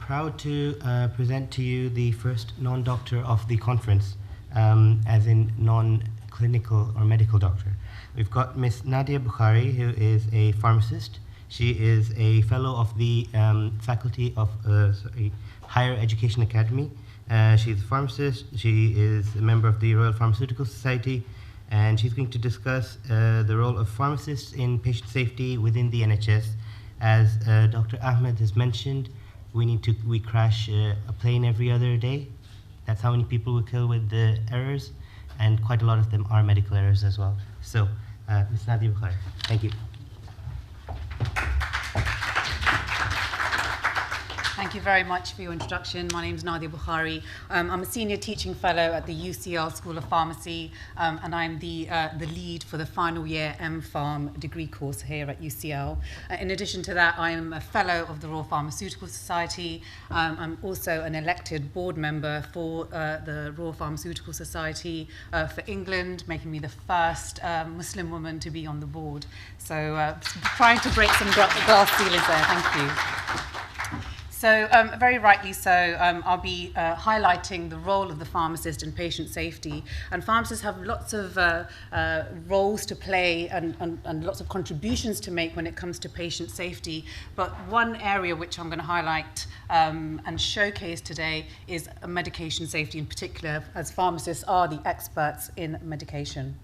proud to present to you the first non-doctor of the conference, as in non-clinical or medical doctor. We've got Miss Nadia Bukhari, who is a pharmacist. She is a fellow of the faculty of Higher Education Academy. She's a pharmacist. She is a member of the Royal Pharmaceutical Society, and she's going to discuss the role of pharmacists in patient safety within the NHS. As Dr. Ahmed has mentioned, we crash a plane every other day. That's how many people we kill with the errors, and quite a lot of them are medical errors as well. So, Ms. Nadia Bukhari, thank you. Thank you very much for your introduction. My name is Nadia Bukhari. I'm a senior teaching fellow at the UCL School of Pharmacy, and I'm the lead for the final year MPharm degree course here at UCL. In addition to that, I am a fellow of the Royal Pharmaceutical Society. I'm also an elected board member for the Royal Pharmaceutical Society for England, making me the first Muslim woman to be on the board. So trying to break some glass ceilings there. Thank you. So very rightly so, I'll be highlighting the role of the pharmacist in patient safety. And pharmacists have lots of roles to play and lots of contributions to make when it comes to patient safety. But one area which I'm going to highlight and showcase today is medication safety in particular, as pharmacists are the experts in medication.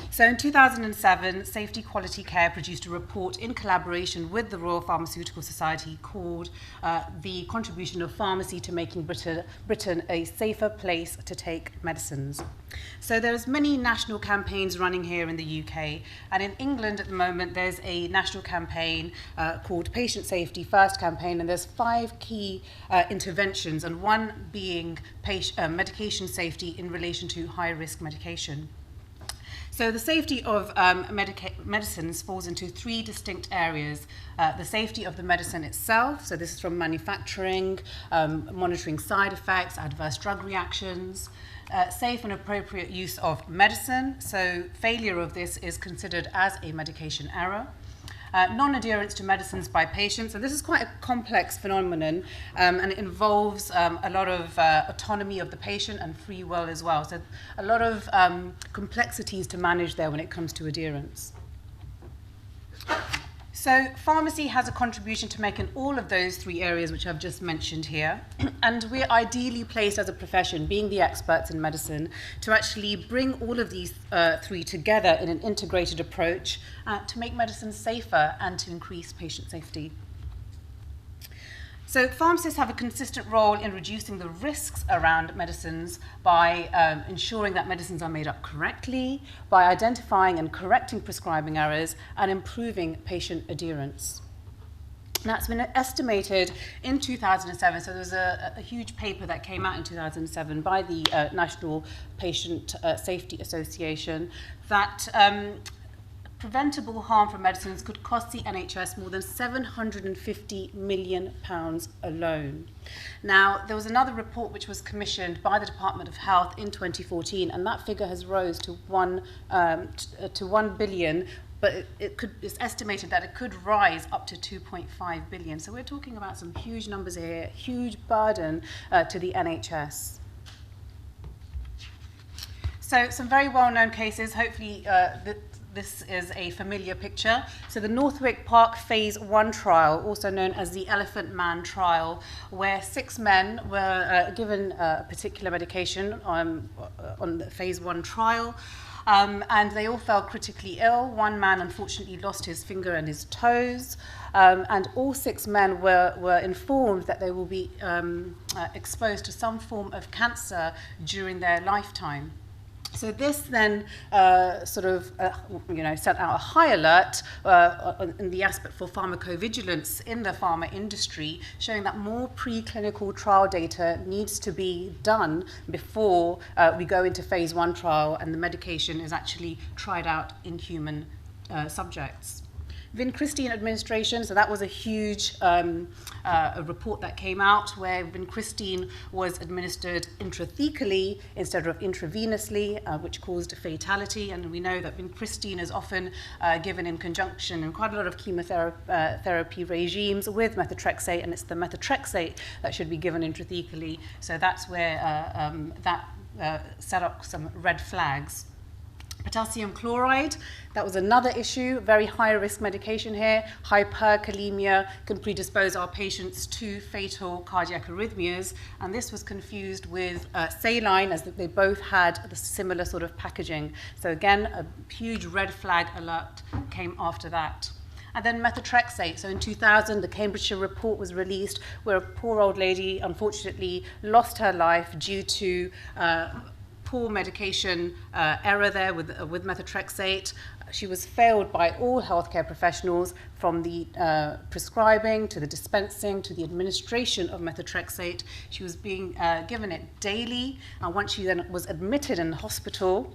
So in 2007, Safety Quality Care produced a report in collaboration with the Royal Pharmaceutical Society called The Contribution of Pharmacy to Making Britain a Safer Place to Take Medicines. So there's many national campaigns running here in the UK, and in England at the moment there's a national campaign called Patient Safety First Campaign, and there's 5 key interventions, and one being medication safety in relation to high-risk medication. So the safety of medicines falls into 3 distinct areas. The safety of the medicine itself, so this is from manufacturing, monitoring side effects, adverse drug reactions, safe and appropriate use of medicine, so failure of this is considered as a medication error. Non-adherence to medicines by patients, and this is quite a complex phenomenon, and it involves a lot of autonomy of the patient and free will as well. So a lot of complexities to manage there when it comes to adherence. So pharmacy has a contribution to make in all of those 3 areas which I've just mentioned here. And we're ideally placed as a profession, being the experts in medicine, to actually bring all of these 3 together in an integrated approach to make medicine safer and to increase patient safety. So pharmacists have a consistent role in reducing the risks around medicines by ensuring that medicines are made up correctly, by identifying and correcting prescribing errors, and improving patient adherence. That's been estimated in 2007, so there was a huge paper that came out in 2007 by the National Patient Safety Association that preventable harm from medicines could cost the NHS more than £750 million alone. Now, there was another report which was commissioned by the Department of Health in 2014, and that figure has rose to 1 billion, but it's estimated that it could rise up to 2.5 billion. So we're talking about some huge numbers here, huge burden to the NHS. So some very well-known cases, hopefully this is a familiar picture. So the Northwick Park Phase 1 trial, also known as the Elephant Man trial, where 6 men were given a particular medication on the Phase 1 trial, and they all fell critically ill. 1 man unfortunately lost his finger and his toes, and all 6 men were informed that they will be exposed to some form of cancer during their lifetime. So this then sent out a high alert in the aspect for pharmacovigilance in the pharma industry, showing that more preclinical trial data needs to be done before we go into Phase 1 trial and the medication is actually tried out in human subjects. Vincristine administration, so that was a huge a report that came out where vincristine was administered intrathecally instead of intravenously, which caused fatality. And we know that vincristine is often given in conjunction in quite a lot of chemotherapy regimes with methotrexate, and it's the methotrexate that should be given intrathecally. So that's where that set up some red flags. Potassium chloride, that was another issue, very high-risk medication here. Hyperkalemia can predispose our patients to fatal cardiac arrhythmias, and this was confused with saline, as they both had the similar sort of packaging. So again, a huge red flag alert came after that. And then methotrexate. So in 2000, the Cambridgeshire report was released where a poor old lady, unfortunately, lost her life due to poor medication error there with methotrexate. She was failed by all healthcare professionals, from the prescribing to the dispensing to the administration of methotrexate. She was being given it daily, and once she then was admitted in hospital,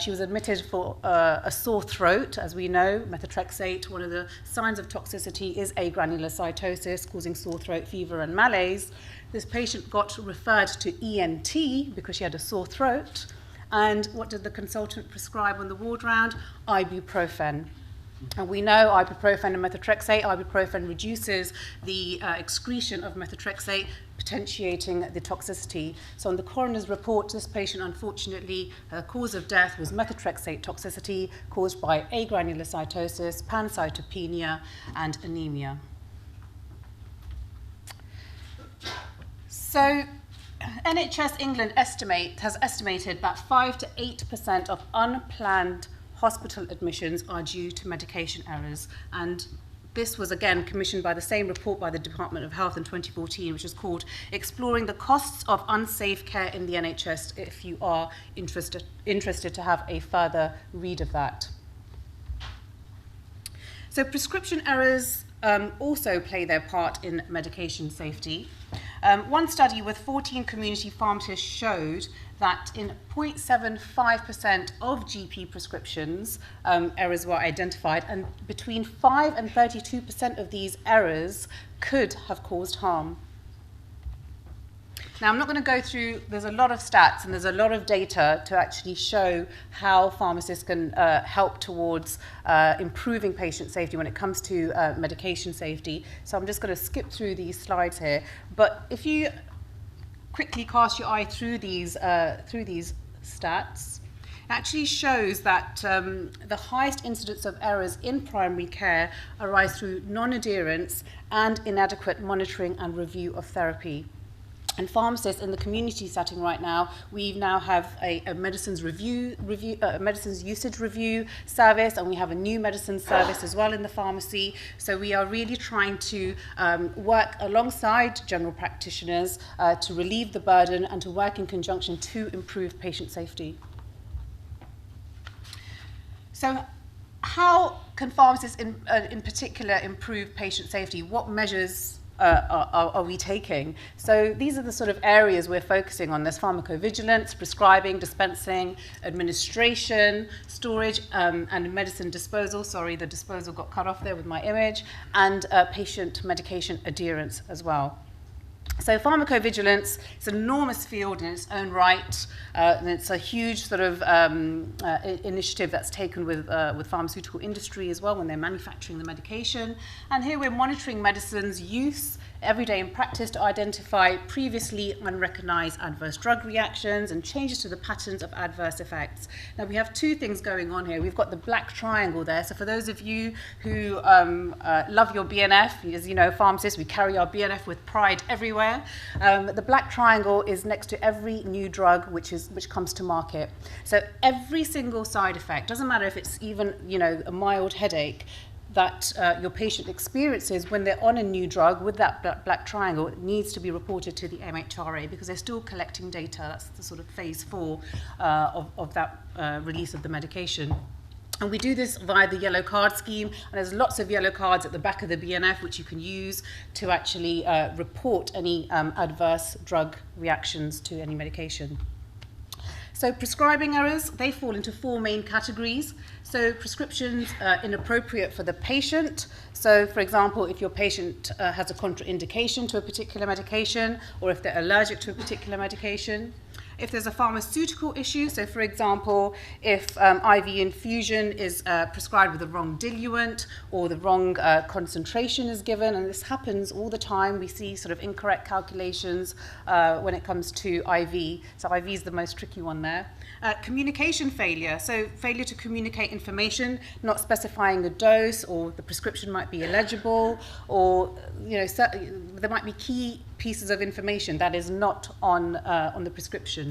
she was admitted for a sore throat. As we know, methotrexate, one of the signs of toxicity is agranulocytosis, causing sore throat, fever, and malaise. This patient got referred to ENT because she had a sore throat. And what did the consultant prescribe on the ward round? Ibuprofen. And we know ibuprofen and methotrexate, ibuprofen reduces the excretion of methotrexate, potentiating the toxicity. So on the coroner's report, this patient, unfortunately, her cause of death was methotrexate toxicity caused by agranulocytosis, pancytopenia, and anemia. So NHS England has estimated that 5 to 8% of unplanned hospital admissions are due to medication errors. And this was again commissioned by the same report by the Department of Health in 2014, which is called Exploring the Costs of Unsafe Care in the NHS, if you are interested to have a further read of that. So prescription errors also play their part in medication safety. One study with 14 community pharmacists showed that in 0.75% of GP prescriptions, errors were identified, and between 5 and 32% of these errors could have caused harm. Now, I'm not going to go through, there's a lot of stats and there's a lot of data to actually show how pharmacists can help towards improving patient safety when it comes to medication safety. So I'm just going to skip through these slides here. But if you quickly cast your eye through these stats, it actually shows that the highest incidence of errors in primary care arise through non-adherence and inadequate monitoring and review of therapy. And pharmacists in the community setting right now, we now have a medicines medicines usage review service, and we have a new medicine service as well in the pharmacy. So we are really trying to work alongside general practitioners to relieve the burden and to work in conjunction to improve patient safety. So how can pharmacists in particular improve patient safety? What measures are we taking? So these are the sort of areas we're focusing on. There's pharmacovigilance, prescribing, dispensing, administration, storage, and medicine disposal. Sorry, the disposal got cut off there with my image. And patient medication adherence as well. So pharmacovigilance is an enormous field in its own right, and it's a huge sort of initiative that's taken with pharmaceutical industry as well when they're manufacturing the medication. And here we're monitoring medicines use every day in practice to identify previously unrecognized adverse drug reactions and changes to the patterns of adverse effects. Now we have two things going on here. We've got the black triangle there. So for those of you who love your BNF, as you know, pharmacists, we carry our BNF with pride everywhere. The black triangle is next to every new drug which comes to market. So every single side effect, doesn't matter if it's even, you know, a mild headache, that your patient experiences when they're on a new drug with that black triangle, it needs to be reported to the MHRA because they're still collecting data. That's the sort of phase 4 of that release of the medication. And we do this via the yellow card scheme, and there's lots of yellow cards at the back of the BNF which you can use to actually report any adverse drug reactions to any medication. So prescribing errors, they fall into 4 main categories. So prescriptions inappropriate for the patient. So for example, if your patient has a contraindication to a particular medication, or if they're allergic to a particular medication. If there's a pharmaceutical issue, so for example, if IV infusion is prescribed with the wrong diluent or the wrong concentration is given, and this happens all the time, we see sort of incorrect calculations when it comes to IV. So IV is the most tricky one there. Communication failure, so failure to communicate information, not specifying a dose, or the prescription might be illegible, or there might be key pieces of information that is not on the prescription.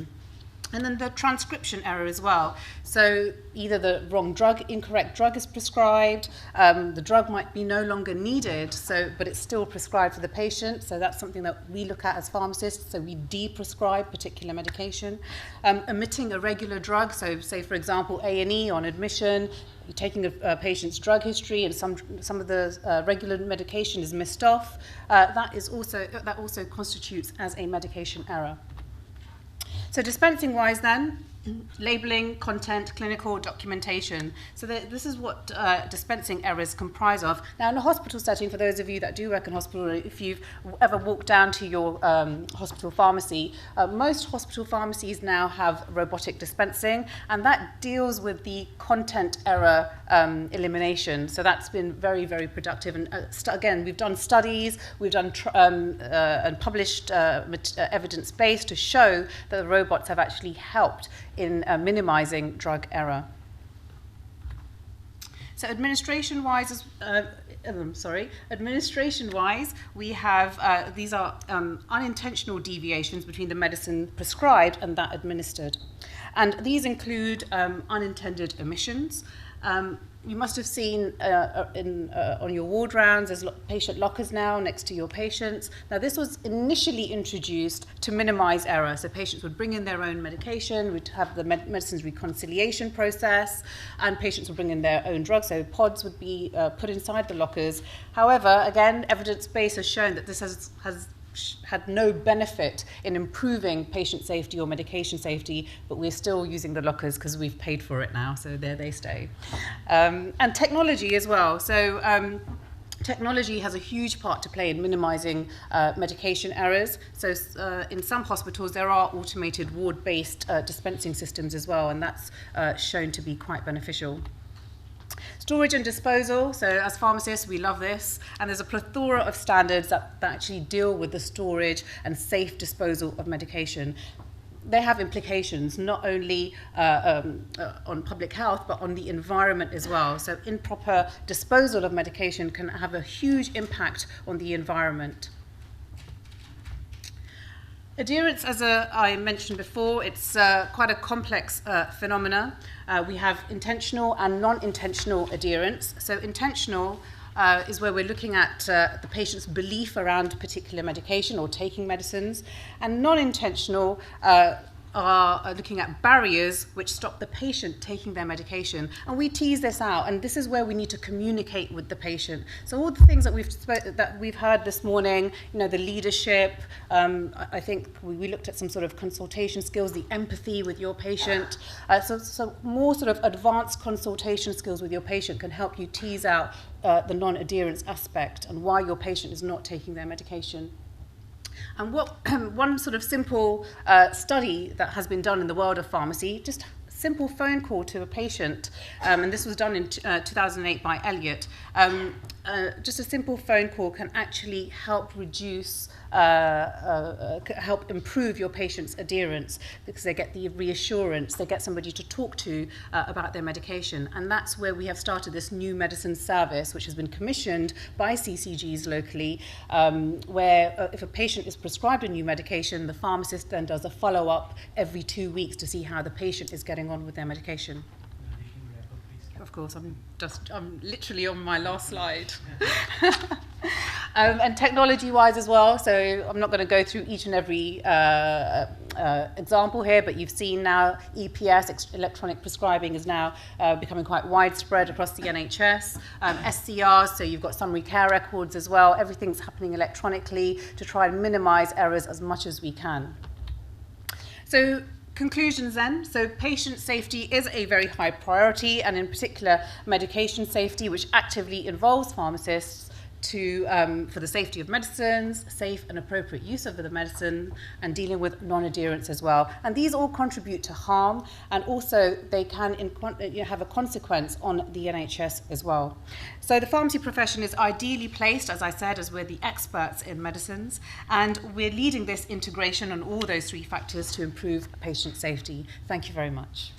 And then the transcription error as well. So either the wrong drug, incorrect drug is prescribed, the drug might be no longer needed, but it's still prescribed for the patient. So that's something that we look at as pharmacists. So we de-prescribe particular medication. Omitting a regular drug. So say, for example, A&E on admission, you're taking a patient's drug history and some of the regular medication is missed off. That also constitutes as a medication error. So dispensing-wise then, labeling, content, clinical documentation. So this is what dispensing errors comprise of. Now in a hospital setting, for those of you that do work in hospital, if you've ever walked down to your hospital pharmacy, most hospital pharmacies now have robotic dispensing, and that deals with the content error elimination. So that's been very, very productive. And again, we've done studies, we've done and published evidence-based to show that the robots have actually helped in minimizing drug error. So administration-wise, we have these are unintentional deviations between the medicine prescribed and that administered, and these include unintended omissions. You must have seen on your ward rounds, there's patient lockers now next to your patients. Now this was initially introduced to minimize error. So patients would bring in their own medication, we'd have the medicines reconciliation process, and patients would bring in their own drugs. So pods would be put inside the lockers. However, again, evidence base has shown that this has had no benefit in improving patient safety or medication safety, but we're still using the lockers because we've paid for it now, so there they stay. And technology as well. So technology has a huge part to play in minimizing medication errors. So in some hospitals, there are automated ward-based dispensing systems as well, and that's shown to be quite beneficial. Storage and disposal, so as pharmacists we love this, and there's a plethora of standards that actually deal with the storage and safe disposal of medication. They have implications not only on public health but on the environment as well. So improper disposal of medication can have a huge impact on the environment. Adherence, as I mentioned before, it's quite a complex phenomena. We have intentional and non-intentional adherence. So intentional is where we're looking at the patient's belief around particular medication or taking medicines, and non-intentional are looking at barriers which stop the patient taking their medication. And we tease this out, and this is where we need to communicate with the patient. So all the things that we've heard this morning, the leadership, I think we looked at some sort of consultation skills, the empathy with your patient. So more sort of advanced consultation skills with your patient can help you tease out the non-adherence aspect and why your patient is not taking their medication. And one sort of simple study that has been done in the world of pharmacy, just a simple phone call to a patient, and this was done in 2008 by Elliot. Just a simple phone call can actually help reduce, help improve your patient's adherence, because they get the reassurance, they get somebody to talk to about their medication. And that's where we have started this new medicine service, which has been commissioned by CCGs locally, where if a patient is prescribed a new medication, the pharmacist then does a follow-up every 2 weeks to see how the patient is getting on with their medication. Of course, I'm literally on my last slide. And technology-wise as well, so I'm not going to go through each and every example here, but you've seen now EPS, electronic prescribing, is now becoming quite widespread across the NHS. SCRs, so you've got summary care records as well. Everything's happening electronically to try and minimize errors as much as we can. So Conclusions then. So patient safety is a very high priority, and in particular medication safety, which actively involves pharmacists for the safety of medicines, safe and appropriate use of the medicine, and dealing with non-adherence as well. And these all contribute to harm, and also they can have a consequence on the NHS as well. So the pharmacy profession is ideally placed, as I said, as we're the experts in medicines, and we're leading this integration on all those three factors to improve patient safety. Thank you very much.